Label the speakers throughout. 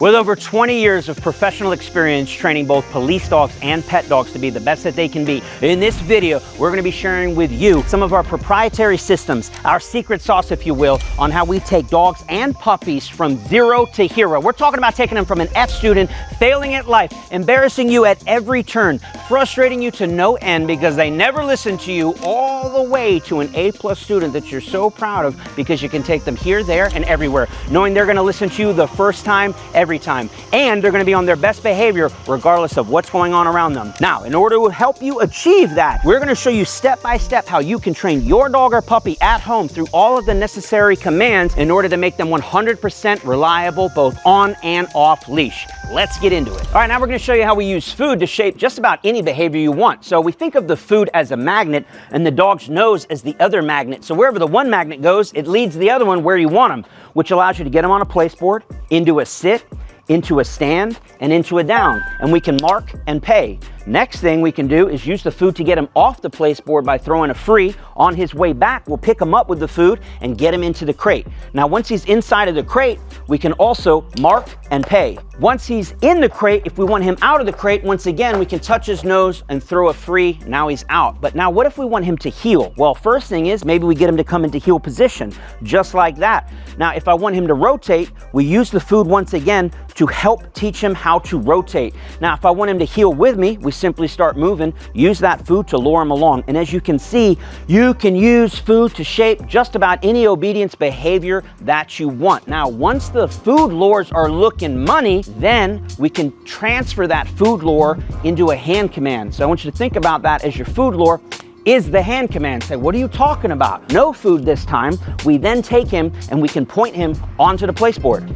Speaker 1: With over 20 years of professional experience training both police dogs and pet dogs to be the best that they can be, in this video, we're going to be sharing with you some of our proprietary systems, our secret sauce, if you will, on how we take dogs and puppies from zero to hero. We're talking about taking them from an F student, failing at life, embarrassing you at every turn, frustrating you to no end because they never listen to you, all the way to an A+ student that you're so proud of because you can take them here, there, and everywhere, knowing they're going to listen to you the first time, every time, and they're going to be on their best behavior regardless of what's going on around them. Now, in order to help you achieve that, we're going to show you step by step how you can train your dog or puppy at home through all of the necessary commands in order to make them 100% reliable both on and off leash. Let's get into it. All right, now we're going to show you how we use food to shape just about any behavior you want. So we think of the food as a magnet and the dog's nose as the other magnet. So wherever the one magnet goes, it leads the other one where you want them, which allows you to get them on a place board, into a sit, into a stand, and into a down, and we can mark and pay. Next thing we can do is use the food to get him off the place board by throwing a free. On his way back, we'll pick him up with the food and get him into the crate. Now, once he's inside of the crate, we can also mark and pay. Once he's in the crate, if we want him out of the crate, once again, we can touch his nose and throw a free. Now he's out. But now what if we want him to heel? Well, first thing is maybe we get him to come into heel position, just like that. Now, if I want him to rotate, we use the food once again to help teach him how to rotate. Now, if I want him to heel with me, we simply start moving, use that food to lure him along. And as you can see, you can use food to shape just about any obedience behavior that you want. Now, once the food lures are looking money, then we can transfer that food lure into a hand command. So I want you to think about that as your food lure is the hand command. Say, what are you talking about? No food this time. We then take him and we can point him onto the place board.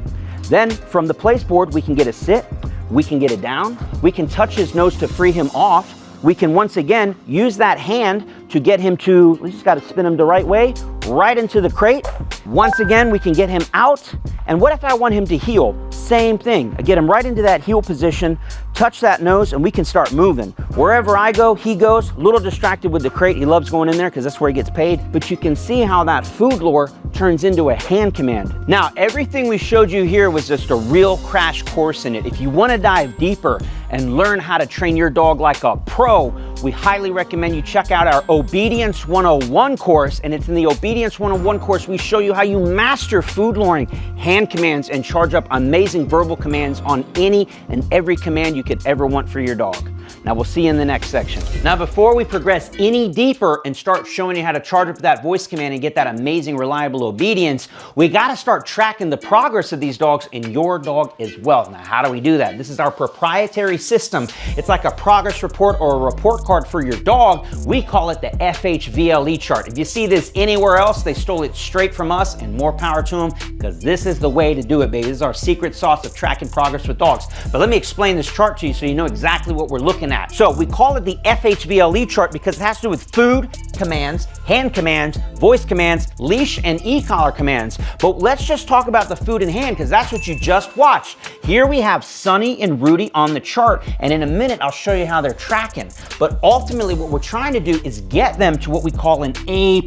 Speaker 1: Then from the place board, we can get a sit, we can get it down, we can touch his nose to free him off. We can once again use that hand to get him to, we just got to spin him the right way, right into the crate. Once again, we can get him out. And what if I want him to heel? Same thing. I get him right into that heel position, touch that nose, and we can start moving. Wherever I go, he goes. A little distracted with the crate. He loves going in there because that's where he gets paid. But you can see how that food lure turns into a hand command. Now, everything we showed you here was just a real crash course in it. If you want to dive deeper and learn how to train your dog like a pro, we highly recommend you check out our Obedience 101 course. And it's in the Obedience 101 course we show you how you master food luring, hand commands, and charge up amazing verbal commands on any and every command you could ever want for your dog. Now, we'll see you in the next section. Now, before we progress any deeper and start showing you how to charge up that voice command and get that amazing, reliable obedience, we got to start tracking the progress of these dogs and your dog as well. Now, how do we do that? This is our proprietary system. It's like a progress report or a report card for your dog. We call it the FHVLE chart. If you see this anywhere else, they stole it straight from us, and more power to them, because this is the way to do it, baby. This is our secret sauce of tracking progress with dogs. But let me explain this chart to you so you know exactly what we're looking at. So we call it the FHVLE chart because it has to do with food commands, hand commands, voice commands, leash and e-collar commands. But let's just talk about the food in hand because that's what you just watched. Here we have Sunny and Rudy on the chart, and in a minute I'll show you how they're tracking. But ultimately what we're trying to do is get them to what we call an A+,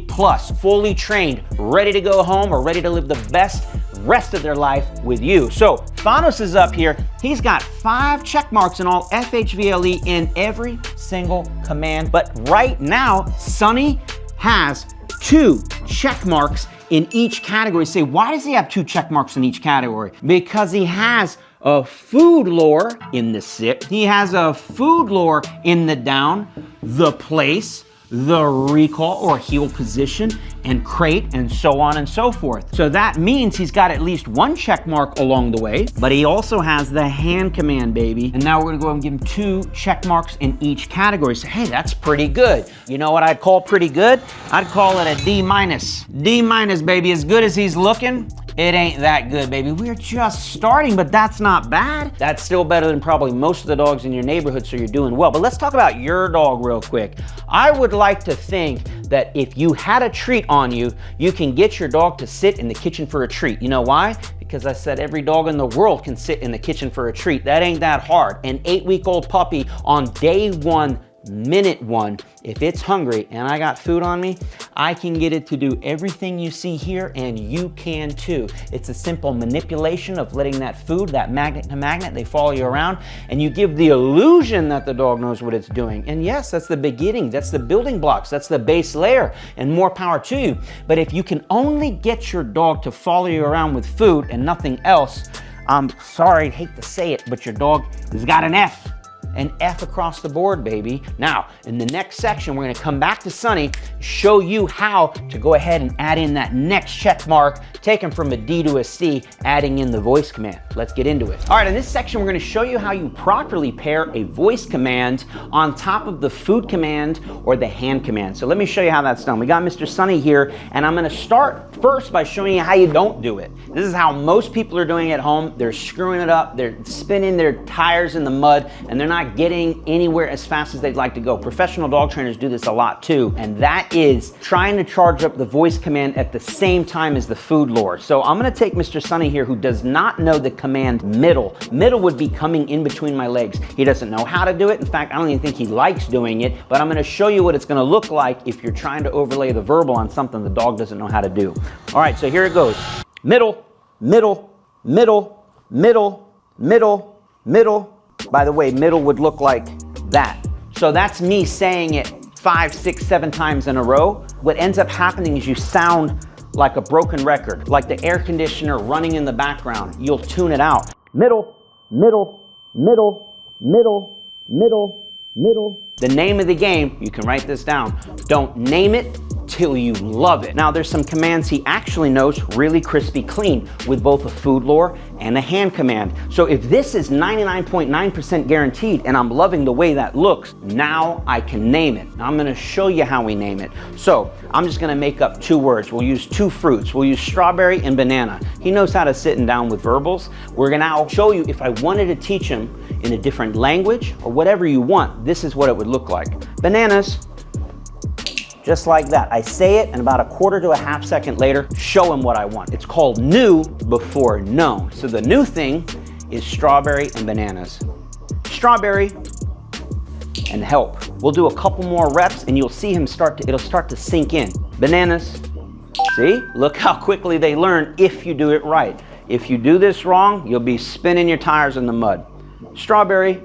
Speaker 1: fully trained, ready to go home or ready to live the best rest of their life with you. So Thanos is up here. He's got 5 check marks in all FHVLE in every single command. But right now, Sunny has 2 check marks in each category. Say, why does he have 2 check marks in each category? Because he has a food lure in the sit. He has a food lure in the down, the place, the recall or heel position, and crate, and so on and so forth. So that means he's got at least 1 check mark along the way, but he also has the hand command, baby. And now we're gonna go and give him 2 check marks in each category. So, hey, that's pretty good. You know what I'd call pretty good? I'd call it a D-. D-, baby. As good as he's looking, it ain't that good, baby. We're just starting, but that's not bad. That's still better than probably most of the dogs in your neighborhood, so you're doing well. But let's talk about your dog real quick. I would like to think that if you had a treat on you, you can get your dog to sit in the kitchen for a treat. You know why? Because I said every dog in the world can sit in the kitchen for a treat. That ain't that hard. An 8-week-old puppy on day 1 minute one, if it's hungry and I got food on me, I can get it to do everything you see here, and you can too. It's a simple manipulation of letting that food, that magnet to magnet, they follow you around, and you give the illusion that the dog knows what it's doing. And yes, that's the beginning, that's the building blocks, that's the base layer, and more power to you. But if you can only get your dog to follow you around with food and nothing else, I'm sorry, I hate to say it, but your dog has got an F. An F across the board, baby. Now, in the next section, we're gonna come back to Sunny, show you how to go ahead and add in that next check mark, taken from a D to a C, adding in the voice command. Let's get into it. All right, in this section, we're gonna show you how you properly pair a voice command on top of the food command or the hand command. So let me show you how that's done. We got Mr. Sunny here, and I'm gonna start first by showing you how you don't do it. This is how most people are doing it at home. They're screwing it up, they're spinning their tires in the mud, and they're not getting anywhere as fast as they'd like to go. Professional dog trainers do this a lot too, and that is trying to charge up the voice command at the same time as the food lure. So I'm gonna take Mr. Sunny here, who does not know the command middle. Middle would be coming in between my legs. He doesn't know how to do it. In fact, I don't even think he likes doing it, but I'm gonna show you what it's gonna look like if you're trying to overlay the verbal on something the dog doesn't know how to do. All right, so here it goes. Middle, middle, middle, middle, middle, middle. By the way, middle would look like that. So that's me saying it 5, 6, 7 times in a row. What ends up happening is you sound like a broken record, like the air conditioner running in the background. You'll tune it out. Middle, middle, middle, middle, middle, middle. The name of the game, you can write this down. Don't name it till you love it. Now there's some commands he actually knows really crispy clean with both a food lure and a hand command. So if this is 99.9% guaranteed and I'm loving the way that looks, now I can name it. Now I'm gonna show you how we name it. So I'm just gonna make up 2 words. We'll use 2 fruits. We'll use strawberry and banana. He knows how to sit down with verbals. We're gonna now show you, if I wanted to teach him in a different language or whatever you want, this is what it would look like. Bananas. Just like that. I say it, and about a quarter to a half second later, show him what I want. It's called new before known. So the new thing is strawberry and bananas. Strawberry and help. We'll do a couple more reps and you'll see him it'll start to sink in. Bananas. See? Look how quickly they learn if you do it right. If you do this wrong, you'll be spinning your tires in the mud. Strawberry.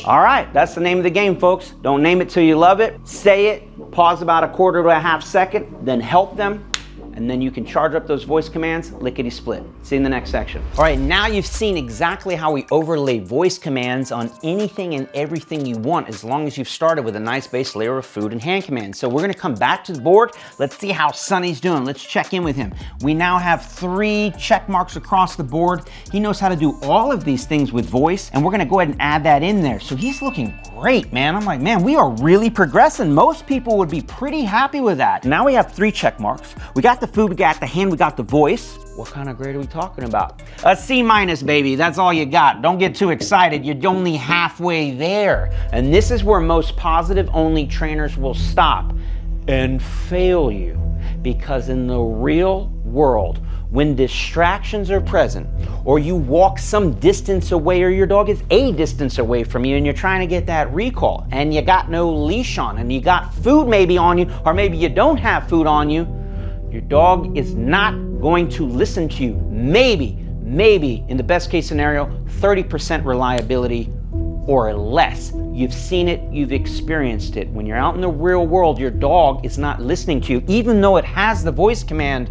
Speaker 1: All right, that's the name of the game, folks. Don't name it till you love it. Say it, pause about a quarter to a half second, then help them, and then you can charge up those voice commands, lickety split. See you in the next section. All right, now you've seen exactly how we overlay voice commands on anything and everything you want, as long as you've started with a nice base layer of food and hand commands. So we're gonna come back to the board. Let's see how Sunny's doing. Let's check in with him. We now have 3 check marks across the board. He knows how to do all of these things with voice, and we're gonna go ahead and add that in there. So he's looking great, man. I'm like, man, we are really progressing. Most people would be pretty happy with that. Now we have 3 check marks. We got the food, we got the hand, we got the voice. What kind of grade are we talking about? A C-, baby. That's all you got. Don't get too excited. You're only halfway there. And this is where most positive-only trainers will stop and fail you. Because in the real world, when distractions are present, or you walk some distance away, or your dog is a distance away from you and you're trying to get that recall, and you got no leash on, and you got food maybe on you, or maybe you don't have food on you, your dog is not going to listen to you. Maybe, in the best case scenario, 30% reliability or less. You've seen it, you've experienced it. When you're out in the real world, your dog is not listening to you, even though it has the voice command.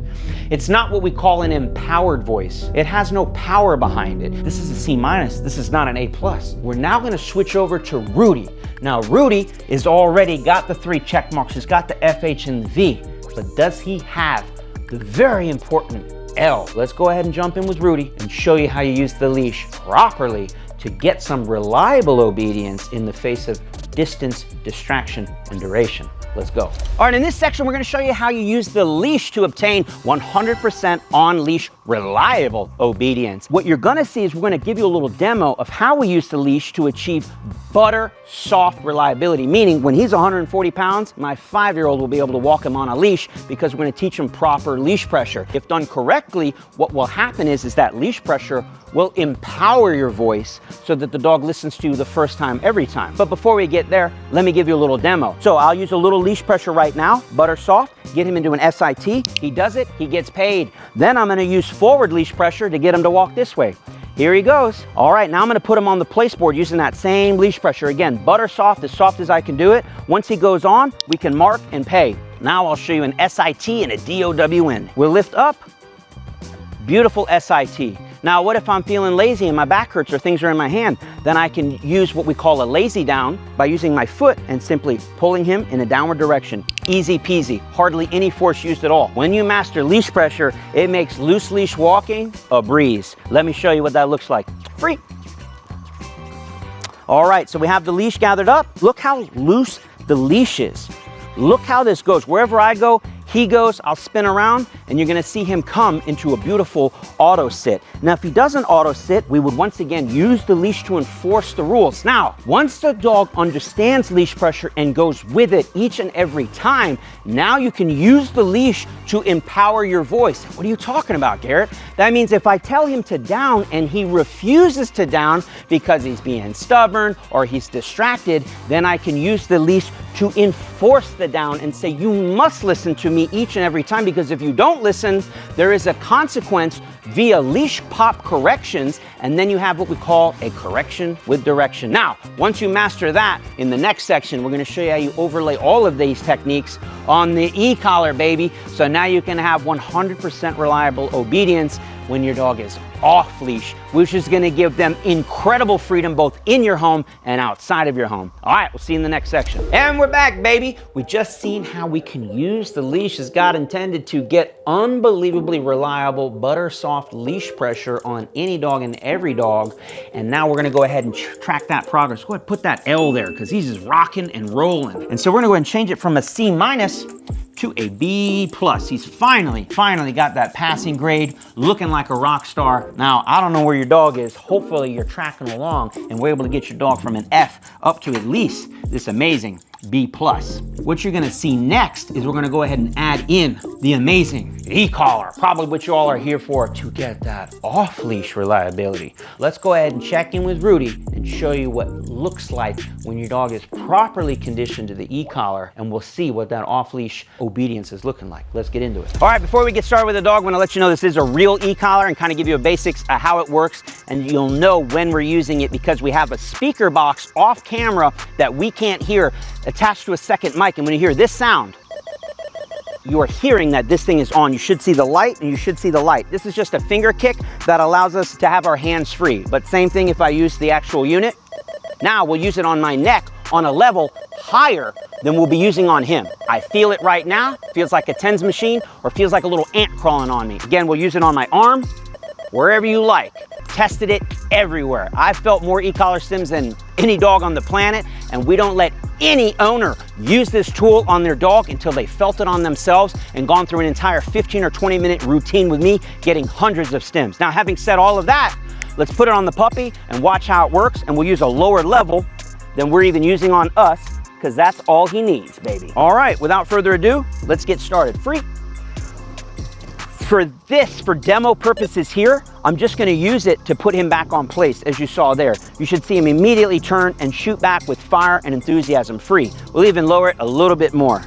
Speaker 1: It's not what we call an empowered voice. It has no power behind it. This is a C-. This is not an A+. We're now gonna switch over to Rudy. Now, Rudy is already got the 3 check marks. He's got the F, H, and V. But does he have the very important L? Let's go ahead and jump in with Rudy and show you how you use the leash properly to get some reliable obedience in the face of distance, distraction, and duration. Let's go. All right, in this section, we're gonna show you how you use the leash to obtain 100% on-leash reliable obedience. What you're gonna see is we're gonna give you a little demo of how we use the leash to achieve butter soft reliability, meaning when he's 140 pounds, my 5-year-old will be able to walk him on a leash because we're gonna teach him proper leash pressure. If done correctly, what will happen is that leash pressure will empower your voice so that the dog listens to you the first time, every time. But before we get there, let me give you a little demo. So I'll use a little leash pressure right now, butter soft, get him into an SIT. He does it, he gets paid. Then I'm gonna use forward leash pressure to get him to walk this way. Here he goes. All right, now I'm gonna put him on the place board using that same leash pressure. Again, butter soft as I can do it. Once he goes on, we can mark and pay. Now I'll show you an SIT and a DOWN. We'll lift up, beautiful SIT. Now, what if I'm feeling lazy and my back hurts or things are in my hand? Then I can use what we call a lazy down by using my foot and simply pulling him in a downward direction. Easy peasy, hardly any force used at all. When you master leash pressure, it makes loose leash walking a breeze. Let me show you what that looks like. Free. All right, so we have the leash gathered up. Look how loose the leash is. Look how this goes. Wherever I go, he goes, I'll spin around, and you're gonna see him come into a beautiful auto sit. Now, if he doesn't auto sit, we would once again use the leash to enforce the rules. Now, once the dog understands leash pressure and goes with it each and every time, now you can use the leash to empower your voice. What are you talking about, Garrett? That means if I tell him to down and he refuses to down because he's being stubborn or he's distracted, then I can use the leash to enforce the down and say, you must listen to me each and every time, because if you don't listen, there is a consequence via leash pop corrections, and then you have what we call a correction with direction. Now, once you master that, in the next section, we're gonna show you how you overlay all of these techniques on the e-collar, baby. So now you can have 100% reliable obedience when your dog is off leash, which is gonna give them incredible freedom both in your home and outside of your home. All right, we'll see you in the next section. And we're back, baby. We just seen how we can use the leash as God intended to get unbelievably reliable, butter soft leash pressure on any dog and every dog. And now we're gonna go ahead and track that progress. Go ahead, put that L there, because he's just rocking and rolling. And so we're gonna go ahead and change it from a C- to a B+. He's finally got that passing grade, looking like a rock star. Now, I don't know where your dog is. Hopefully you're tracking along and we're able to get your dog from an F up to at least this amazing B+. What you're gonna see next is we're gonna go ahead and add in the amazing e-collar, probably what you all are here for, to get that off-leash reliability. Let's go ahead and check in with Rudy and show you what it looks like when your dog is properly conditioned to the e-collar, and we'll see what that off-leash obedience is looking like. Let's get into it. All right, before we get started with the dog, I wanna let you know this is a real e-collar and kind of give you a basics of how it works, and you'll know when we're using it because we have a speaker box off camera that we can't hear attached to a second mic, and when you hear this sound, you are hearing that this thing is on. You should see the light and you should see the light. This is just a finger kick that allows us to have our hands free, but same thing if I use the actual unit. Now we'll use it on my neck on a level higher than we'll be using on him. I feel it right now, feels like a TENS machine or feels like a little ant crawling on me. Again, we'll use it on my arm, wherever you like. Tested it everywhere. I've felt more e-collar stims than any dog on the planet, and we don't let any owner use this tool on their dog until they felt it on themselves and gone through an entire 15 or 20 minute routine with me, getting hundreds of stims. Now, having said all of that, let's put it on the puppy and watch how it works, and we'll use a lower level than we're even using on us, because that's all he needs, baby. All right, without further ado, let's get started. Free. For demo purposes here, I'm just gonna use it to put him back on place, as you saw there. You should see him immediately turn and shoot back with fire and enthusiasm. Free. We'll even lower it a little bit more.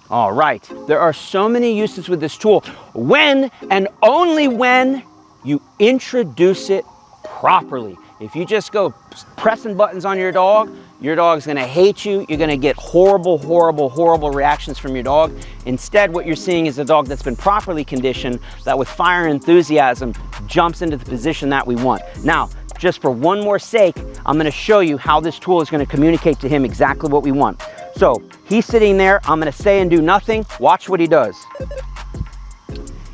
Speaker 1: All right, there are so many uses with this tool when and only when you introduce it properly. If you just go pressing buttons on your dog's gonna hate you. You're gonna get horrible, horrible, horrible reactions from your dog. Instead, what you're seeing is a dog that's been properly conditioned, that with fire and enthusiasm jumps into the position that we want. Now, just for one more sake, I'm gonna show you how this tool is gonna communicate to him exactly what we want. So, he's sitting there, I'm gonna say and do nothing. Watch what he does.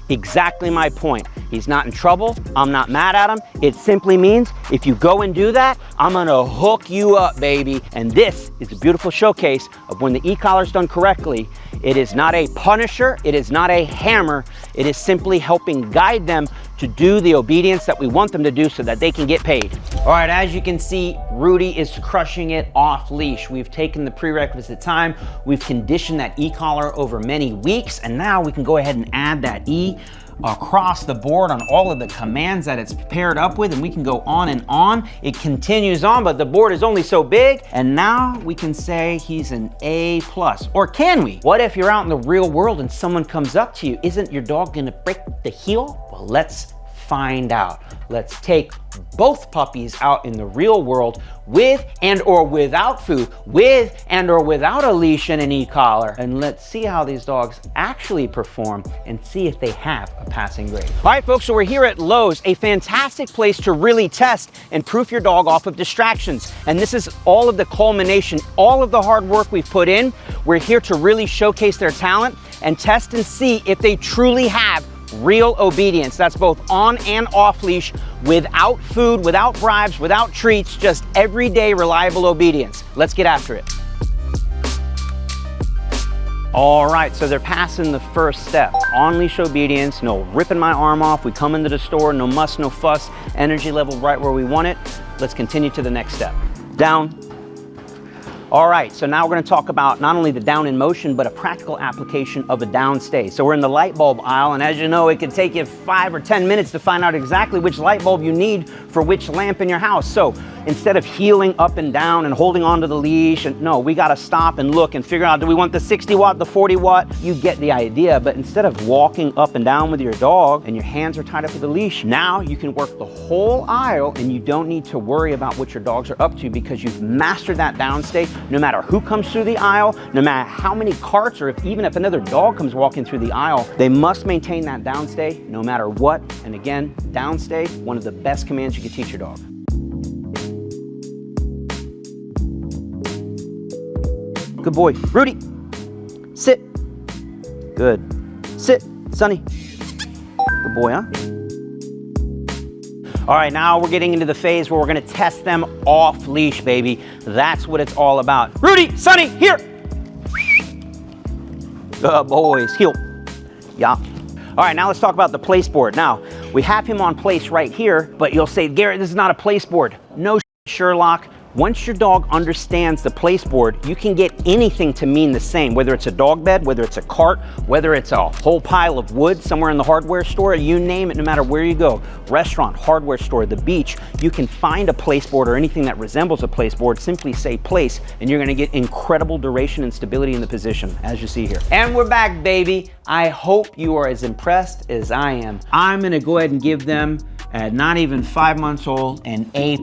Speaker 1: Exactly my point. He's not in trouble. I'm not mad at him. It simply means if you go and do that, I'm gonna hook you up, baby. And this is a beautiful showcase of when the e-collar's done correctly, It is not a punisher. It is not a hammer. It is simply helping guide them to do the obedience that we want them to do so that they can get paid. All right, as you can see, Rudy is crushing it off leash. We've taken the prerequisite time. We've conditioned that e-collar over many weeks, and now we can go ahead and add that E across the board on all of the commands that it's paired up with, and we can go on and on. It continues on, but the board is only so big, and now we can say he's an A+. Or can we? What if you're out in the real world and someone comes up to you? Isn't your dog gonna break the heel? Well, let's find out. Let's take both puppies out in the real world with and or without food, with and or without a leash and an e-collar, and let's see how these dogs actually perform and see if they have a passing grade. All right, folks, so we're here at Lowe's, a fantastic place to really test and proof your dog off of distractions. And this is all of the culmination, all of the hard work we've put in. We're here to really showcase their talent and test and see if they truly have real obedience. That's both on and off leash, without food, without bribes, without treats, just everyday reliable obedience. Let's get after it. All right, so they're passing the first step. On leash obedience, no ripping my arm off. We come into the store, no muss, no fuss, energy level right where we want it. Let's continue to the next step. Down. All right, so now we're gonna talk about not only the down in motion, but a practical application of a down stay. So we're in the light bulb aisle, and as you know, it can take you 5 or 10 minutes to find out exactly which light bulb you need for which lamp in your house. So instead of heeling up and down and holding onto the leash, and no, we gotta stop and look and figure out, do we want the 60 watt, the 40 watt? You get the idea, but instead of walking up and down with your dog and your hands are tied up with the leash, now you can work the whole aisle and you don't need to worry about what your dogs are up to because you've mastered that down stay. No matter who comes through the aisle, no matter how many carts, or even if another dog comes walking through the aisle, they must maintain that downstay no matter what. And again, downstay, one of the best commands you can teach your dog. Good boy. Rudy, sit. Good. Sit, Sonny. Good boy, huh? All right, now we're getting into the phase where we're gonna test them off leash, baby. That's what it's all about. Rudy, Sonny, here. Good boys, heel. Yeah. All right, now let's talk about the place board. Now, we have him on place right here, but you'll say, Garrett, this is not a place board. No, Sherlock. Once your dog understands the place board, you can get anything to mean the same, whether it's a dog bed, whether it's a cart, whether it's a whole pile of wood somewhere in the hardware store, you name it, no matter where you go, restaurant, hardware store, the beach, you can find a place board or anything that resembles a place board, simply say place, and you're gonna get incredible duration and stability in the position, as you see here. And we're back, baby. I hope you are as impressed as I am. I'm gonna go ahead and give them, at not even 5 months old, an A+.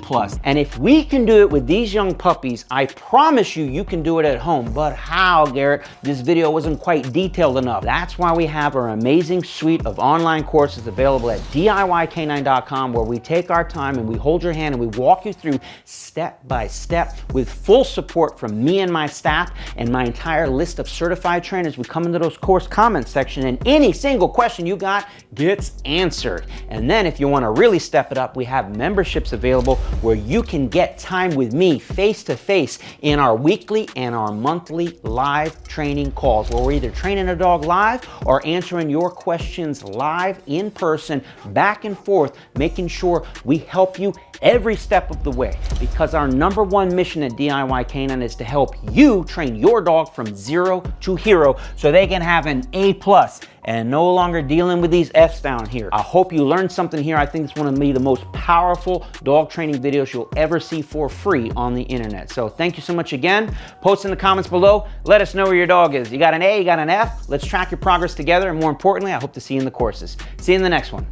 Speaker 1: And if we can do it with these young puppies, I promise you, you can do it at home. But how, Garrett? This video wasn't quite detailed enough. That's why we have our amazing suite of online courses available at DIYcanine.com, where we take our time and we hold your hand and we walk you through step by step with full support from me and my staff and my entire list of certified trainers. We come into those course comments section and any single question you got gets answered. And then if you want to really step it up, we have memberships available where you can get time with me face to face in our weekly and our monthly live training calls, where we're either training a dog live or answering your questions live in person, back and forth, making sure we help you every step of the way, because our #1 mission at DIY Canine is to help you train your dog from 0 to hero so they can have an A+ and no longer dealing with these F's down here. I hope you learned something here. I think it's one of the most powerful dog training videos you'll ever see for free on the internet. So thank you so much again. Post in the comments below. Let us know where your dog is. You got an A, you got an F. Let's track your progress together. And more importantly, I hope to see you in the courses. See you in the next one.